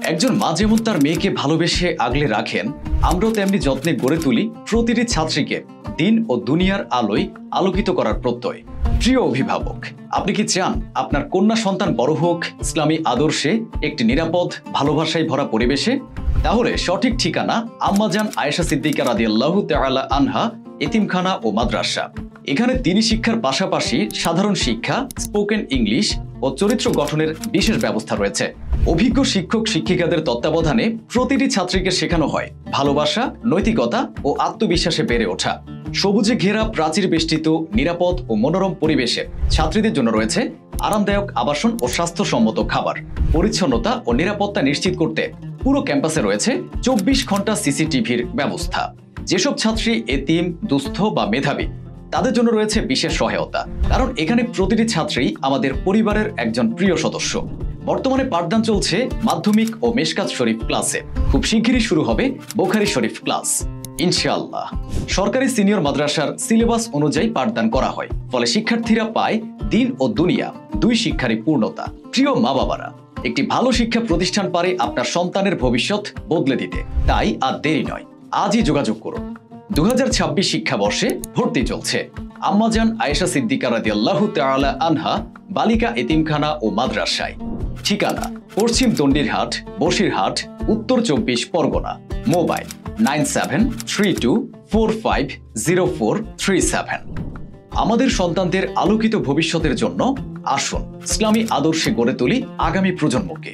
একজন মা যেমন তার মেয়েকে ভালোবেসে আগলে রাখেন, আমরাও তেমনি যত্নে গড়ে তুলি প্রতিটি ছাত্রীকে দিন ও দুনিয়ার আলোয় আলোকিত করার প্রত্যয়। প্রিয় অভিভাবক, আপনি কি চান আপনার কন্যা সন্তান বড় হোক ইসলামী আদর্শে, একটি নিরাপদ ভালোবাসায় ভরা পরিবেশে? তাহলে সঠিক ঠিকানা আম্মাজান আয়েশা সিদ্দিকা রাদিয়াল্লাহু তাআলা আনহা এতিমখানা ও মাদ্রাসা। এখানে দ্বীনি শিক্ষার পাশাপাশি সাধারণ শিক্ষা, স্পোকেন ইংলিশ ও চরিত্র গঠনের বিশেষ ব্যবস্থা রয়েছে। অভিজ্ঞ শিক্ষক শিক্ষিকাদের তত্ত্বাবধানে প্রতিটি ছাত্রীকে শেখানো হয় ভালোবাসা, নৈতিকতা ও আত্মবিশ্বাসে বেড়ে ওঠা। সবুজে ঘেরা প্রাচীর বেষ্টিত নিরাপদ ও মনোরম পরিবেশে ছাত্রীদের জন্য রয়েছে আরামদায়ক আবাসন ও স্বাস্থ্যসম্মত খাবার। পরিচ্ছন্নতা ও নিরাপত্তা নিশ্চিত করতে পুরো ক্যাম্পাসে রয়েছে 24 ঘন্টা সিসিটিভির ব্যবস্থা। যেসব ছাত্রী এতিম, দুস্থ বা মেধাবী, তাদের জন্য রয়েছে বিশেষ সহায়তা, কারণ এখানে প্রতিটি ছাত্রী আমাদের পরিবারের একজন প্রিয় সদস্য। বর্তমানে পাঠদান চলছে মাধ্যমিক ও মেশকাত শরীফ ক্লাসে। খুব শিগগিরই শুরু হবে বুখারী শরীফ ক্লাস ইনশাআল্লাহ। সরকারি সিনিয়র মাদ্রাসার সিলেবাস অনুযায়ী পাঠদান করা হয়, ফলে শিক্ষার্থীরা পায় দিন ও দুনিয়া দুই শিক্ষারই পূর্ণতা। প্রিয় মা বাবারা, একটি ভালো শিক্ষা প্রতিষ্ঠান পারে আপনার সন্তানের ভবিষ্যৎ বদলে দিতে। তাই আর দেরি নয়, আজই যোগাযোগ করুন। 2026 শিক্ষাবর্ষে ভর্তি চলছে আম্মাজান আয়েশা সিদ্দিকা রাদিয়াল্লাহু তাআলা আনহা বালিকা এতিমখানা ও মাদ্রাসায়। ঠিকানা পশ্চিম দণ্ডিরহাট, বসিরহাট, উত্তর 24 পরগনা। মোবাইল 9732450437। আমাদের সন্তানদের আলোকিত ভবিষ্যতের জন্য আসুন ইসলামী আদর্শে গড়ে তুলি আগামী প্রজন্মকে।